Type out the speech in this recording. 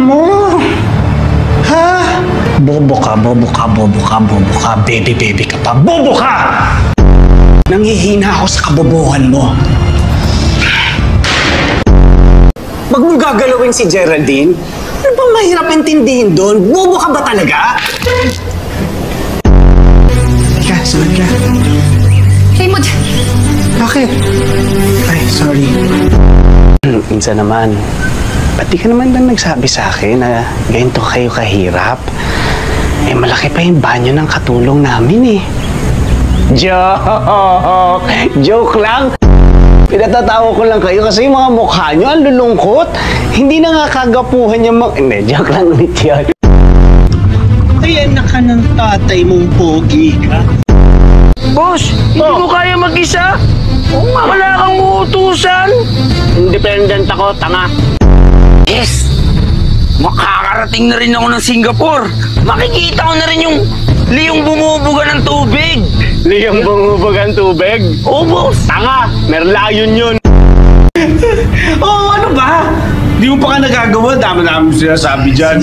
mo? Ha? Bobo ka, bobo ka, bobo ka, bobo ka, baby, baby ka pa. Bobo ka! Nanghihina ako sa kabobohan mo. Wag mong gagalawin si Geraldine. Ano bang mahirap intindihin doon? Bobo ka ba talaga? Teka, sunod ka. Raymond! Bakit? Ay, sorry. Minsan naman, ba't di ka naman lang nagsabi sa akin na ganito kayo kahirap? Eh, malaki pa yung banyo ng katulong namin eh. Joke! Joke lang! Pinatatawa ko lang kayo kasi yung mga mukha nyo, ang lulungkot. Hindi na nga kagapuhan yung mga... Hindi, joke lang ulit yan. Ayan na ka ng tatay mong pogi ka. Boss, hindi mo kaya mag-isa? Wala kang uutusan? Independent ako, tanga. Yes! Makakarating na rin ako ng Singapore. Makikita ko na rin yung liyong bumubuga ng tubig. Liyang bumubuga ng tubig? Oo, boss! Tanga! Merlayon yun! Oo, ano ba? Di mo pa ka nagagawa. Dami-dami sinasabi dyan.